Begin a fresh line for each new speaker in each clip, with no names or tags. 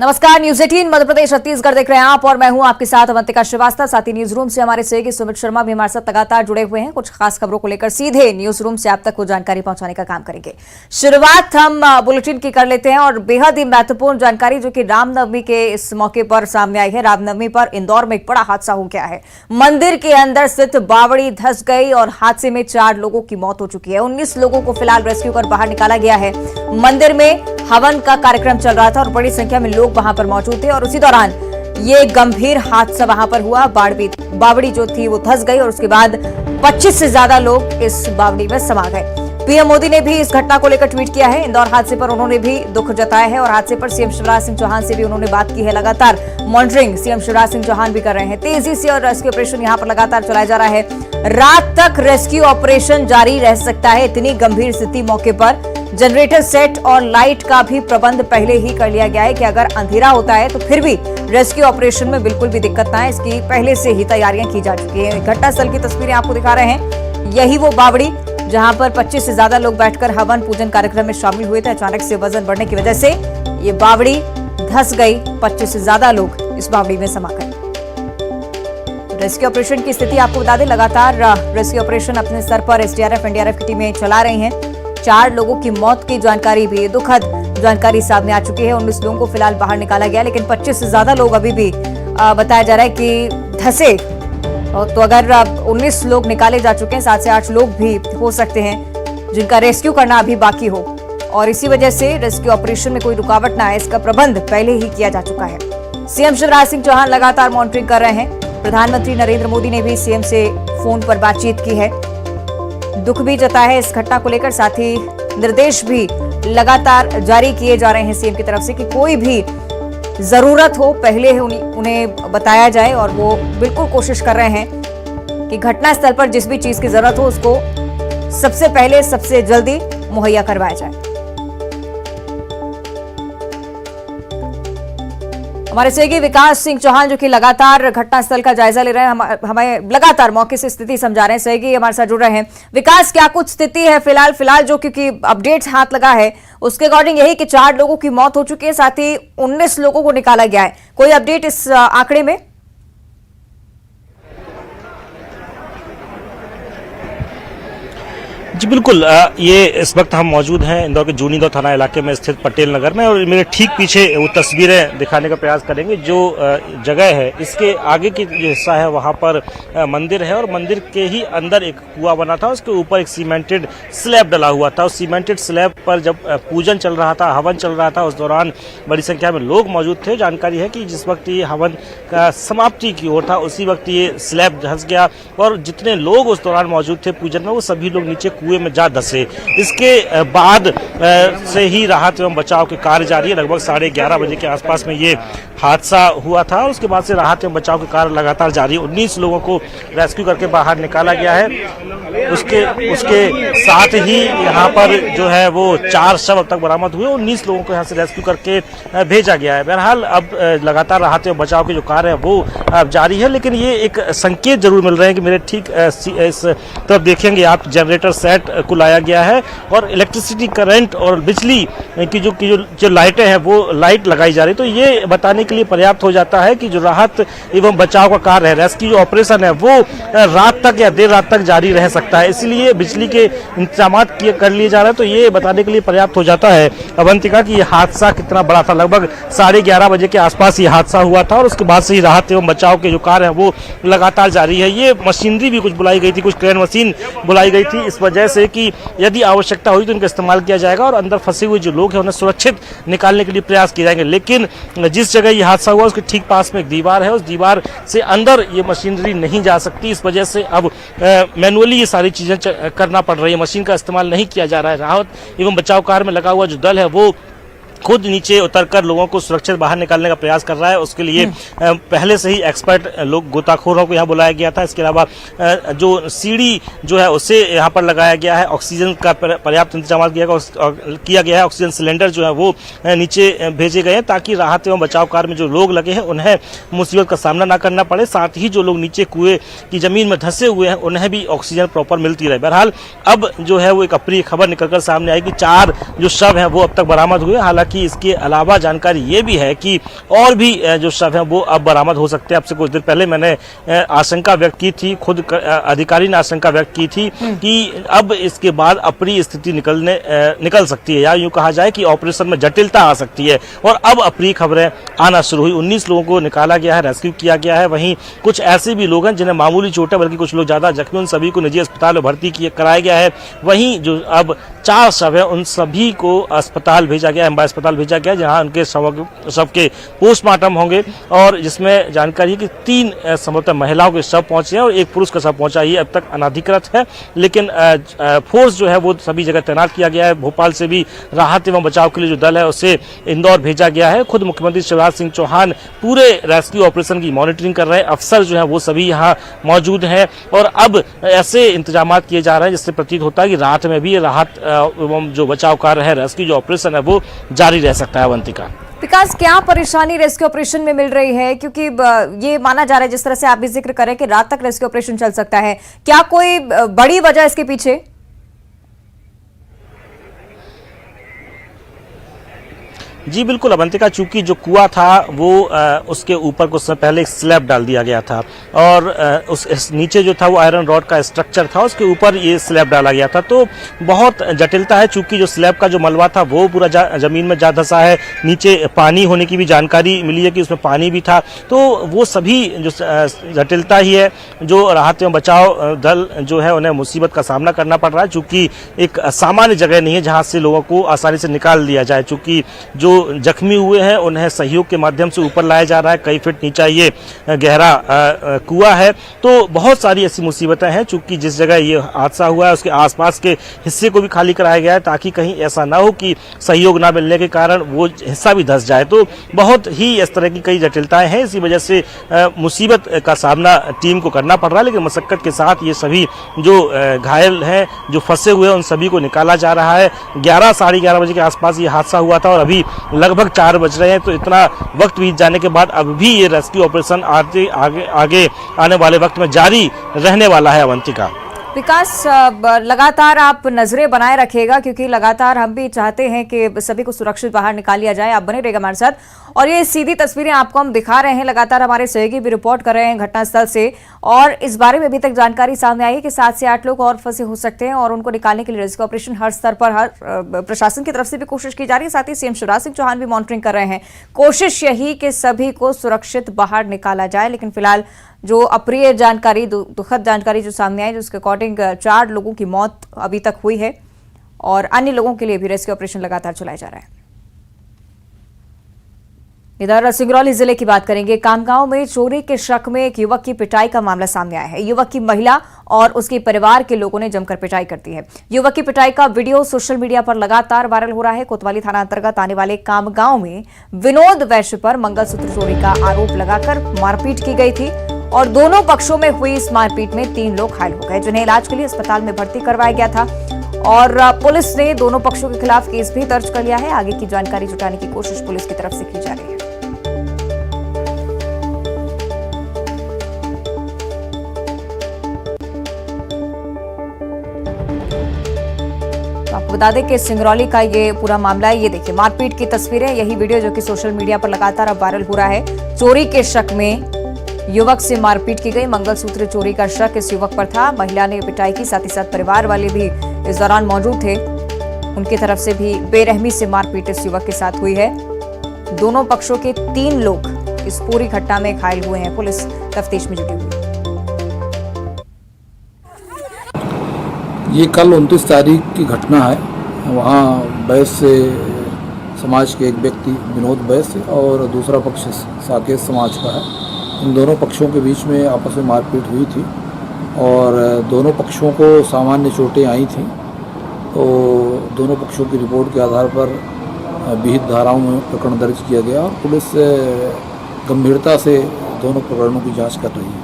नमस्कार, न्यूज 18 मध्य प्रदेश छत्तीसगढ़ देख रहे हैं आप और मैं हूं आपके साथ अवंतिका श्रीवास्तव। साथ ही न्यूज रूम से हमारे सहयोगी सुमित शर्मा भी हमारे साथ लगातार जुड़े हुए हैं। कुछ खास खबरों को लेकर सीधे न्यूज रूम से आप तक को जानकारी पहुंचाने का काम करेंगे। शुरुआत हम बुलेटिन की कर लेते हैं और बेहद ही महत्वपूर्ण जानकारी जो कि रामनवमी के इस मौके पर सामने आई है। रामनवमी पर इंदौर में एक बड़ा हादसा हो गया है। मंदिर के अंदर स्थित बावड़ी धंस गई और हादसे में 4 लोगों की मौत हो चुकी है। 19 लोगों को फिलहाल रेस्क्यू कर बाहर निकाला गया है। मंदिर में हवन का कार्यक्रम चल रहा था और बड़ी संख्या में लोग वहां पर मौजूद थे और उसी दौरान ये गंभीर हादसा वहां पर हुआ। बावड़ी जो थी वो धंस गई और उसके बाद 25 से ज्यादा लोग इस बावड़ी में समा गए। पीएम मोदी ने भी इस घटना को लेकर ट्वीट किया है। इंदौर हादसे पर उन्होंने भी दुख जताया है और हादसे पर सीएम शिवराज सिंह चौहान से भी उन्होंने बात की है। लगातार मॉनिटरिंग सीएम शिवराज सिंह चौहान भी कर रहे हैं। तेजी से और रेस्क्यू ऑपरेशन यहां पर लगातार चलाया जा रहा है। रात तक रेस्क्यू ऑपरेशन जारी रह सकता है। इतनी गंभीर स्थिति मौके पर जनरेटर सेट और लाइट का भी प्रबंध पहले ही कर लिया गया है कि अगर अंधेरा होता है तो फिर भी रेस्क्यू ऑपरेशन में बिल्कुल भी दिक्कत ना है, इसकी पहले से ही तैयारियां की जा चुकी हैं। घटनास्थल की तस्वीरें आपको दिखा रहे हैं। यही वो बावड़ी जहां पर 25 से ज्यादा लोग बैठकर हवन पूजन कार्यक्रम में शामिल हुए थे। अचानक से वजन बढ़ने की वजह से ये बावड़ी धंस गई। 25 से ज्यादा लोग इस बावड़ी में समा गए। रेस्क्यू ऑपरेशन की स्थिति आपको बता दें, लगातार रेस्क्यू ऑपरेशन अपने स्तर पर एसडीआरएफ एनडीआरएफ की टीमें चला रही हैं। 4 लोगों की मौत की जानकारी भी दुखद जानकारी सामने आ चुकी है। 19 लोगों को फिलहाल बाहर निकाला गया, लेकिन 25 से ज्यादा लोग अभी भी बताया जा रहा है कि धंसे। तो अगर 19 लोग निकाले जा चुके हैं, 7 से 8 लोग भी हो सकते हैं जिनका रेस्क्यू करना अभी बाकी हो और इसी वजह से रेस्क्यू ऑपरेशन में कोई रुकावट ना आए, इसका प्रबंध पहले ही किया जा चुका है। सीएम शिवराज सिंह चौहान लगातार मॉनिटरिंग कर रहे हैं। प्रधानमंत्री नरेंद्र मोदी ने भी सीएम से फोन पर बातचीत की है, दुख भी जताया है इस घटना को लेकर। साथ ही निर्देश भी लगातार जारी किए जा रहे हैं सीएम की तरफ से कि कोई भी जरूरत हो पहले उन्हें बताया जाए और वो बिल्कुल कोशिश कर रहे हैं कि घटनास्थल पर जिस भी चीज की जरूरत हो उसको सबसे पहले सबसे जल्दी मुहैया करवाया जाए। हमारे सहयोगी विकास सिंह चौहान जो कि लगातार घटनास्थल का जायजा ले रहे हैं, हमें लगातार मौके से स्थिति समझा रहे हैं। सहयोगी हमारे साथ जुड़ रहे हैं। विकास, क्या कुछ स्थिति है फिलहाल जो क्योंकि अपडेट्स हाथ लगा है उसके अकॉर्डिंग यही कि 4 लोगों की मौत हो चुकी है, साथ ही 19 लोगों को निकाला गया है। कोई अपडेट इस आंकड़े में?
जी बिल्कुल, ये इस वक्त हम मौजूद हैं इंदौर के जूनी इंदौर थाना इलाके में स्थित पटेल नगर में और मेरे ठीक पीछे वो तस्वीरें दिखाने का प्रयास करेंगे। जो जगह है इसके आगे की जो हिस्सा है वहां पर मंदिर है और मंदिर के ही अंदर एक कुआं बना था, उसके ऊपर एक सीमेंटेड स्लैब डला हुआ था। उस सीमेंटेड स्लैब पर जब पूजन चल रहा था, हवन चल रहा था, उस दौरान बड़ी संख्या में लोग मौजूद थे। जानकारी है कि जिस वक्त ये हवन का समाप्ति की ओर था उसी वक्त ये स्लैब धंस गया और जितने लोग उस दौरान मौजूद थे पूजन में वो सभी लोग नीचे कुएं में जा धंसे। इसके बाद से ही राहत एवं बचाव के कार्य जारी है। लगभग 11:30 बजे के आसपास में ये हादसा हुआ था और उसके बाद से राहत एवं बचाव के कार्य लगातार जारी। 19 लोगों को रेस्क्यू करके बाहर निकाला गया है। उसके साथ ही यहाँ पर जो है वो 4 शव अब तक बरामद हुए। 19 लोगों को यहाँ से रेस्क्यू करके भेजा गया है। बहरहाल अब लगातार राहत एवं बचाव के जो कार्य है वो अब जारी है, लेकिन ये एक संकेत जरूर मिल रहे हैं कि मेरे ठीक इस तरफ देखेंगे आप, जनरेटर सेट को लाया गया है और इलेक्ट्रिसिटी करंट और बिजली की जो लाइटें हैं वो लाइट लगाई जा रही है। तो ये बताने के लिए पर्याप्त हो जाता है कि जो राहत एवं बचाव का कार्य है, रेस्क्यू जो ऑपरेशन है वो रात तक या देर रात तक जारी रह सकता है। इसलिए बिजली के इंतजाम कर लिए जा रहे हैं। तो ये बताने के लिए पर्याप्त हो जाता है अवंतिका की ये हादसा कितना बड़ा था। लगभग 11:30 बजे के आसपास ये हादसा हुआ था और उसके बाद से ही राहत एवं बचाव के जो कार्य है वो लगातार जारी है। ये मशीनरी भी कुछ बुलाई गई थी, कुछ क्रेन मशीन बुलाई गई थी इस वजह से कि यदि आवश्यकता हुई तो इनका इस्तेमाल किया जाएगा और अंदर फंसे हुए जो लोग हैं उन्हें सुरक्षित निकालने के लिए प्रयास किए जाएंगे। लेकिन जिस जगह ये हादसा हुआ उसके ठीक पास में एक दीवार है, उस दीवार से अंदर ये मशीनरी नहीं जा सकती। इस वजह से अब मैनुअली ये सारी चीजें करना पड़ रही है, मशीन का इस्तेमाल नहीं किया जा रहा है। राहत एवं बचाव कार्य में लगा हुआ जो दल है वो खुद नीचे उतरकर लोगों को सुरक्षित बाहर निकालने का प्रयास कर रहा है। उसके लिए पहले से ही एक्सपर्ट लोग गोताखोरों को यहाँ बुलाया गया था। इसके अलावा जो सीढ़ी जो है उसे यहाँ पर लगाया गया है। ऑक्सीजन का पर्याप्त इंतजाम किया गया है। ऑक्सीजन सिलेंडर जो है वो नीचे भेजे गए हैं ताकि राहत एवं बचाव कार्य में जो लोग लगे हैं उन्हें मुसीबत का सामना न करना पड़े। साथ ही जो लोग नीचे कुएं की जमीन में धंसे हुए हैं उन्हें भी ऑक्सीजन प्रॉपर मिलती रहे। बहरहाल अब जो है वो एक अप्रिय खबर निकलकर सामने आई कि 4 जो शव हैं वो अब तक बरामद हुए। हालांकि हालांकि इसके अलावा जानकारी ये भी है कि और भी जो शव हैं वो अब बरामद हो सकते हैं। अब से कुछ देर पहले मैंने आशंका व्यक्त की थी, खुद अधिकारी ने आशंका व्यक्त की थी कि अब इसके बाद अप्रिय स्थिति निकल सकती है, या यूं कहा जाए कि ऑपरेशन में जटिलता आ सकती है। और अब अप्रिय खबरें आना शुरू हुई। 19 लोगों को निकाला गया है, रेस्क्यू किया गया है। वहीं कुछ ऐसे भी लोग हैं जिन्हें मामूली चोट है, बल्कि कुछ लोग ज्यादा जख्मी, उन सभी को निजी अस्पताल में भर्ती कराया गया है। वहीं जो अब 4 शव है उन सभी को अस्पताल भेजा गया, एम्बा अस्पताल भेजा गया, जहां उनके शव के पोस्टमार्टम होंगे। और जिसमें जानकारी है कि 3 संभवतः महिलाओं के शव पहुंचे हैं और 1 पुरुष का शव पहुंचा। ये अब तक अनाधिकृत है, लेकिन फोर्स जो है वो सभी जगह तैनात किया गया है। भोपाल से भी राहत एवं बचाव के लिए जो दल है उसे इंदौर भेजा गया है। खुद मुख्यमंत्री शिवराज सिंह चौहान पूरे रेस्क्यू ऑपरेशन की मॉनिटरिंग कर रहे हैं। अफसर जो है वो सभी यहाँ मौजूद हैं और अब ऐसे इंतजाम किए जा रहे हैं जिससे प्रतीत होता है कि रात में भी राहत एवं जो बचाव कार्य है, रेस्क्यू जो ऑपरेशन है वो जारी रह सकता है। अवंतिका,
विकास, क्या परेशानी रेस्क्यू ऑपरेशन में मिल रही है? क्योंकि ये माना जा रहा है, जिस तरह से आप भी जिक्र करें, कि रात तक रेस्क्यू ऑपरेशन चल सकता है, क्या कोई बड़ी वजह इसके पीछे?
जी बिल्कुल अवंतिका, चूंकि जो कुआं था वो उसके ऊपर कुछ समय पहले एक स्लैब डाल दिया गया था और उस नीचे जो था वो आयरन रॉड का स्ट्रक्चर था, उसके ऊपर ये स्लैब डाला गया था। तो बहुत जटिलता है, चूंकि जो स्लैब का जो मलबा था वो पूरा जमीन में जा धंसा है। नीचे पानी होने की भी जानकारी मिली है कि उसमें पानी भी था। तो वो सभी जो जटिलता ही है, जो राहत एवं बचाव दल जो है उन्हें मुसीबत का सामना करना पड़ रहा है, चूंकि एक सामान्य जगह नहीं है जहां से लोगों को आसानी से निकाल दिया जाए। चूंकि जो जख्मी हुए हैं उन्हें सहयोग के माध्यम से ऊपर लाया जा रहा है। कई फीट नीचा ये गहरा कुआं है। तो बहुत सारी ऐसी मुसीबतें हैं, चूंकि जिस जगह ये हादसा हुआ है उसके आसपास के हिस्से को भी खाली कराया गया है, ताकि कहीं ऐसा ना हो कि सहयोग ना मिलने के कारण वो हिस्सा भी धंस जाए। तो बहुत ही इस तरह की कई जटिलताएं हैं, इसी वजह से मुसीबत का सामना टीम को करना पड़ रहा है। लेकिन मशक्कत के साथ ये सभी जो घायल हैं, जो फंसे हुए हैं, उन सभी को निकाला जा रहा है। 11 साढ़े 11 बजे के आसपास ये हादसा हुआ था और अभी लगभग 4 बज रहे हैं। तो इतना वक्त बीत जाने के बाद अब भी ये रेस्क्यू ऑपरेशन आगे आने वाले वक्त में जारी रहने वाला है। अवंतिका,
विकास, लगातार आप नजरें बनाए रखिएगा, क्योंकि लगातार हम भी चाहते हैं कि सभी को सुरक्षित बाहर निकाल लिया जाए। आप बने रहिएगा हमारे साथ। और ये सीधी तस्वीरें आपको हम दिखा रहे हैं, लगातार हमारे सहयोगी भी रिपोर्ट कर रहे हैं घटनास्थल से, और इस बारे में अभी तक जानकारी सामने आई है कि 7 से 8 लोग और फंसे हो सकते हैं और उनको निकालने के लिए रेस्क्यू ऑपरेशन हर स्तर पर, हर प्रशासन की तरफ से भी कोशिश की जा रही है। साथ ही सीएम शिवराज सिंह चौहान भी मॉनिटरिंग कर रहे हैं। कोशिश यही कि सभी को सुरक्षित बाहर निकाला जाए। लेकिन फिलहाल जो अप्रिय जानकारी, दुखद जानकारी जो सामने आई, जिसके अकॉर्डिंग 4 लोगों की मौत अभी तक हुई है और अन्य लोगों के लिए भी रेस्क्यू ऑपरेशन लगातार चलाया जा रहा है। इधर सिंगरौली जिले की बात करेंगे। कामगांव में चोरी के शक में एक युवक की पिटाई का मामला सामने आया है। युवक की महिला और उसके परिवार के लोगों ने जमकर पिटाई कर दी है। युवक की पिटाई का वीडियो सोशल मीडिया पर लगातार वायरल हो रहा है। कोतवाली थाना अंतर्गत आने वाले कामगांव में विनोद वैश्य पर मंगलसूत्र चोरी का आरोप लगाकर मारपीट की गई थी और दोनों पक्षों में हुई इस मारपीट में 3 लोग घायल हो गए, जिन्हें इलाज के लिए अस्पताल में भर्ती करवाया गया था। और पुलिस ने दोनों पक्षों के खिलाफ केस भी दर्ज कर लिया है। आगे की जानकारी जुटाने की कोशिश पुलिस की तरफ से की जा रही है। आपको बता दें कि सिंगरौली का ये पूरा मामला है। ये देखिए मारपीट की तस्वीरें, यही वीडियो जो कि सोशल मीडिया पर लगातार अब वायरल हो रहा है। चोरी के शक में युवक से मारपीट की गई। मंगलसूत्र चोरी का शक इस युवक पर था। महिला ने पिटाई की, साथ ही साथ परिवार वाले भी इस दौरान मौजूद थे। उनकी तरफ से भी बेरहमी से मारपीट इस युवक के साथ हुई है। दोनों पक्षों के 3 लोग इस पूरी घटना में घायल हुए हैं। पुलिस तफ्तीश में जुटी हुई है।
ये कल 29 तारीख की घटना है। वहाँ वैश्य समाज के एक व्यक्ति विनोद वैश्य और दूसरा पक्ष साकेत समाज का है। इन दोनों पक्षों के बीच में आपस में मारपीट हुई थी और दोनों पक्षों को सामान्य चोटें आई थीं। तो दोनों पक्षों की रिपोर्ट के आधार पर विहित धाराओं में प्रकरण दर्ज किया गया और पुलिस गंभीरता से दोनों प्रकरणों की जांच कर रही है।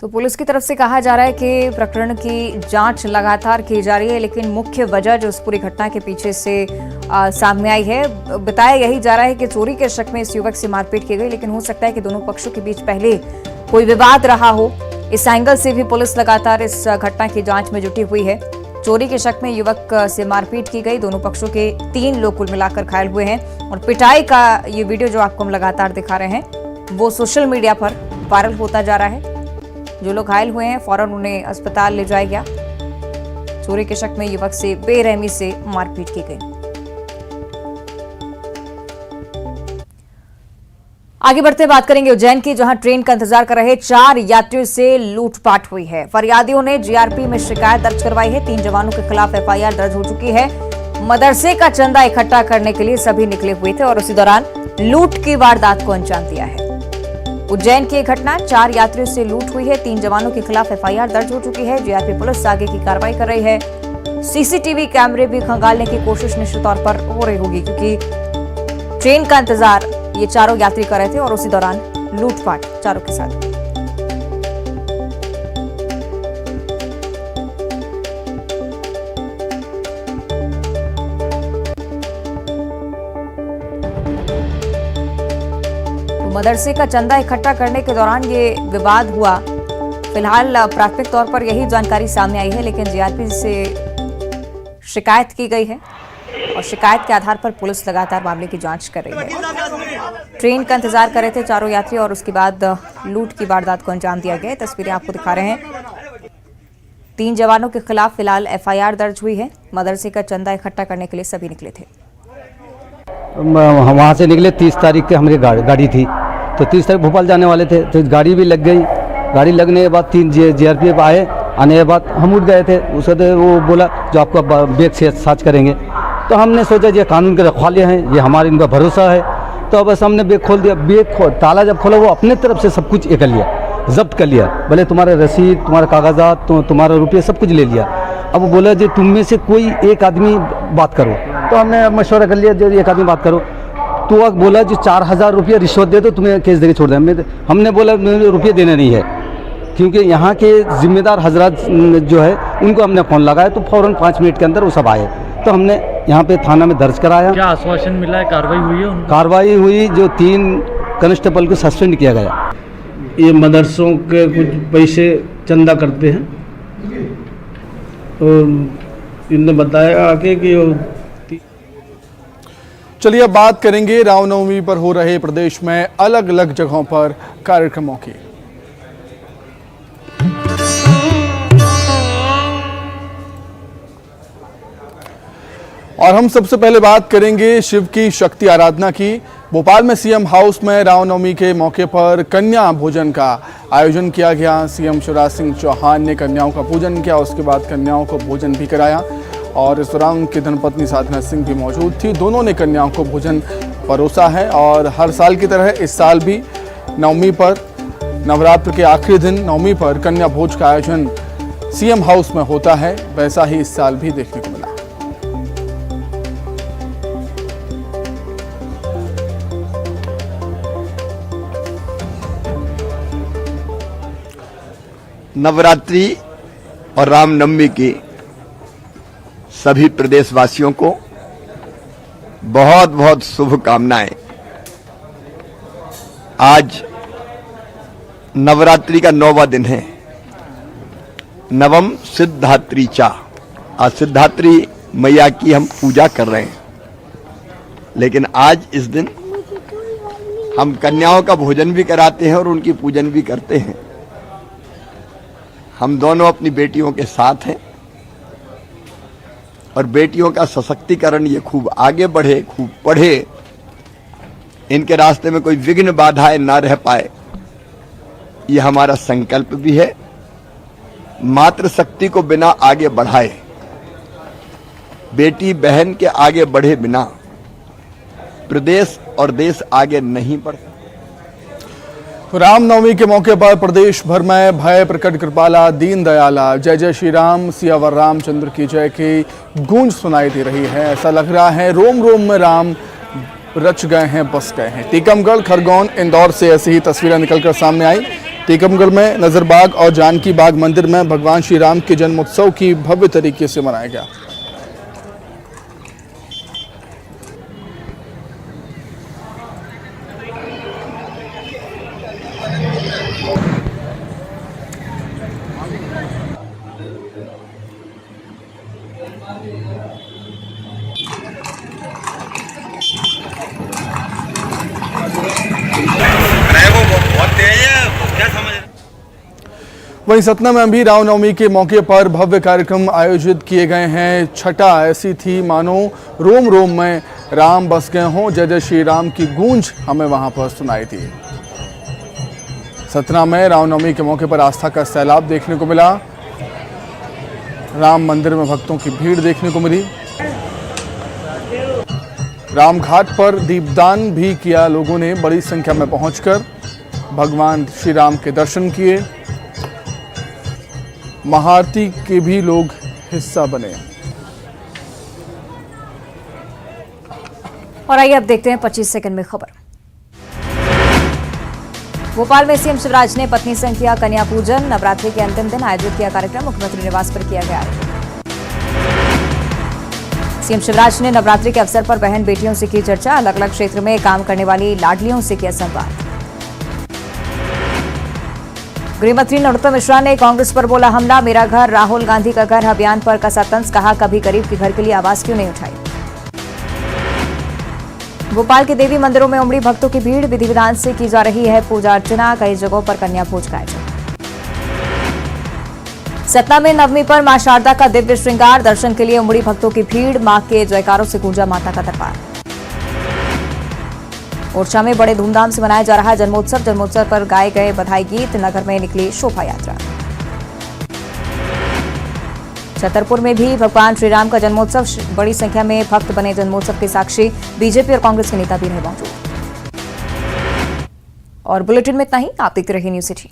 तो पुलिस की तरफ से कहा जा रहा है कि प्रकरण की जांच लगातार की जा रही है, लेकिन मुख्य वजह जो इस पूरी घटना के पीछे से सामने आई है, बताया यही जा रहा है कि चोरी के शक में इस युवक से मारपीट की गई। लेकिन हो सकता है कि दोनों पक्षों के बीच पहले कोई विवाद रहा हो। इस एंगल से भी पुलिस लगातार इस घटना की जांच में जुटी हुई है। चोरी के शक में युवक से मारपीट की गई। दोनों पक्षों के 3 लोग कुल मिलाकर घायल हुए हैं और पिटाई का ये वीडियो जो आपको हम लगातार दिखा रहे हैं वो सोशल मीडिया पर वायरल होता जा रहा है। जो लोग घायल हुए हैं फौरन उन्हें अस्पताल ले जाया गया। चोरी के शक में युवक से बेरहमी से मारपीट की गई। आगे बढ़ते बात करेंगे उज्जैन की, जहां ट्रेन का इंतजार कर रहे 4 यात्रियों से लूटपाट हुई है। फरियादियों ने जीआरपी में शिकायत दर्ज करवाई है। 3 जवानों के खिलाफ एफआईआर दर्ज हो चुकी है। मदरसे का चंदा इकट्ठा करने के लिए सभी निकले हुए थे और उसी दौरान लूट की वारदात को अंजाम दिया है। उज्जैन की घटना, 4 यात्रियों से लूट हुई है। 3 जवानों के खिलाफ एफआईआर दर्ज हो चुकी है। जीआरपी पुलिस आगे की कार्रवाई कर रही है। सीसीटीवी कैमरे भी खंगालने की कोशिश निश्चित तौर पर हो रही होगी, क्योंकि ट्रेन का इंतजार ये चारों यात्री कर रहे थे और उसी दौरान लूटपाट चारों के साथ। तो मदरसे का चंदा इकट्ठा करने के दौरान ये विवाद हुआ। फिलहाल प्राथमिक तौर पर यही जानकारी सामने आई है, लेकिन जीआरपी से शिकायत की गई है और शिकायत के आधार पर पुलिस लगातार मामले की जांच कर रही है। ट्रेन का इंतजार कर रहे थे चारों यात्री और उसके बाद लूट की वारदात को अंजाम दिया गया। तस्वीरें आपको दिखा रहे हैं। 3 जवानों के खिलाफ फिलहाल एफआईआर दर्ज हुई है। मदरसे का चंदा इकट्ठा करने के लिए सभी निकले थे।
वहाँ से निकले 30 तारीख के हमारी गाड़ी थी, तो 30 तारीख भोपाल जाने वाले थे, तो गाड़ी भी लग गई। गाड़ी लगने के बाद 3 जीआरपीएफ आए। आने के बाद हम उठ गए थे। उससे वो बोला जो आपका बैग से सर्च करेंगे, तो हमने सोचा ये कानून के रखवाले हैं, ये हमारे इनका भरोसा है। तो बस हमने बैग खोल दिया। ताला जब खोला वो अपने तरफ से सब कुछ ये कर लिया, जब्त कर लिया। भले तुम्हारे रसीद, तुम्हारे कागजात, तुम्हारा रुपये सब कुछ ले लिया। अब वो बोला जी तुम में से कोई एक आदमी बात करो, तो हमने मशवरा कर लिया जो एक आदमी बात करो। तो वह बोला जी 4000 रुपये रिश्वत दे दो, तुम्हें केस देके छोड़ दें। हमने बोला रुपये देने नहीं है, क्योंकि यहाँ के जिम्मेदार हजरात जो है उनको हमने फ़ोन लगाया, तो फ़ौरन 5 मिनट के अंदर वो सब आए। तो हमने यहाँ पे थाना में दर्ज कराया।
क्या आश्वासन मिला है? कार्रवाई हुई है?
कार्रवाई हुई, जो 3 कांस्टेबल को सस्पेंड किया गया।
ये मदरसों के कुछ पैसे चंदा करते हैं, तो इनने बताया आके कि
चलिए अब बात करेंगे रामनवमी पर हो रहे प्रदेश में अलग अलग जगहों पर कार्यक्रमों की। और हम सबसे पहले बात करेंगे शिव की शक्ति आराधना की। भोपाल में सीएम हाउस में रामनवमी के मौके पर कन्या भोजन का आयोजन किया गया। सीएम शिवराज सिंह चौहान ने कन्याओं का पूजन किया, उसके बाद कन्याओं को भोजन भी कराया और इस दौरान उनकी धर्मपत्नी साधना सिंह भी मौजूद थी। दोनों ने कन्याओं को भोजन परोसा है और हर साल की तरह इस साल भी नवमी पर, नवरात्र के आखिरी दिन नवमी पर कन्या भोज का आयोजन सीएम हाउस में होता है। वैसा ही इस साल भी देखने को मिला।
नवरात्रि और रामनवमी की सभी प्रदेशवासियों को बहुत बहुत शुभकामनाएं। आज नवरात्रि का 9वां दिन है। नवम सिद्धात्री चा। आज सिद्धात्री मैया की हम पूजा कर रहे हैं, लेकिन आज इस दिन हम कन्याओं का भोजन भी कराते हैं और उनकी पूजन भी करते हैं। हम दोनों अपनी बेटियों के साथ हैं और बेटियों का सशक्तिकरण ये खूब आगे बढ़े, खूब पढ़े, इनके रास्ते में कोई विघ्न बाधाएं ना रह पाए, ये हमारा संकल्प भी है। मातृशक्ति को बिना आगे बढ़ाए, बेटी बहन के आगे बढ़े बिना प्रदेश और देश आगे नहीं बढ़ता।
रामनवमी के मौके पर प्रदेश भर में भय प्रकट कृपाला दीन दयाला जय जय श्री राम सियावर रामचंद्र की जय की गूंज सुनाई दे रही है। ऐसा लग रहा है रोम रोम में राम रच गए हैं, बस गए हैं। टीकमगढ़, खरगोन, इंदौर से ऐसी ही तस्वीरें निकलकर सामने आई। टीकमगढ़ में नजरबाग और जानकी बाग मंदिर में भगवान श्री राम के जन्मोत्सव की भव्य तरीके से मनाया गया। वहीं सतना में भी रामनवमी के मौके पर भव्य कार्यक्रम आयोजित किए गए हैं। छठा ऐसी थी मानो रोम रोम में राम बस गए हों, जय जय श्री राम की गूंज हमें वहां पर सुनाई थी। सतना में रामनवमी के मौके पर आस्था का सैलाब देखने को मिला। राम मंदिर में भक्तों की भीड़ देखने को मिली। रामघाट पर दीपदान भी किया लोगों ने बड़ी संख्या में पहुंचकर भगवान श्री राम के दर्शन किए। महाआरती के भी लोग हिस्सा बने।
और आइए अब देखते हैं 25 सेकंड में खबर। भोपाल में सीएम शिवराज ने पत्नी संग किया कन्या पूजन। नवरात्रि के अंतिम दिन आयोजित किया कार्यक्रम मुख्यमंत्री निवास पर किया गया। सीएम शिवराज ने नवरात्रि के अवसर पर बहन बेटियों से की चर्चा। अलग अलग क्षेत्र में काम करने वाली लाडलियों से किया संवाद। गृहमंत्री नरोत्तम मिश्रा ने कांग्रेस पर बोला हमला। मेरा घर राहुल गांधी का घर अभियान पर कसा तंज। कहा कभी गरीब के घर के लिए आवाज क्यों नहीं उठाई। भोपाल के देवी मंदिरों में उमड़ी भक्तों की भीड़। विधि विधान से की जा रही है पूजा अर्चना। कई जगहों पर कन्या भोज का आयोजन। सतना में नवमी पर मां शारदा का दिव्य श्रृंगार। दर्शन के लिए उमड़ी भक्तों की भीड़। मां के जयकारों से गूंजा माता का दरबार। ओरछा में बड़े धूमधाम से मनाया जा रहा है जन्मोत्सव। जन्मोत्सव पर गाए गए बधाई गीत। नगर में निकली शोभा यात्रा। छतरपुर में भी भगवान श्री राम का जन्मोत्सव। बड़ी संख्या में भक्त बने जन्मोत्सव के साक्षी। बीजेपी और कांग्रेस के नेता भी रहे मौजूद। और बुलेटिन में इतना ही। आप देखते रहिए न्यूज़ सिटी।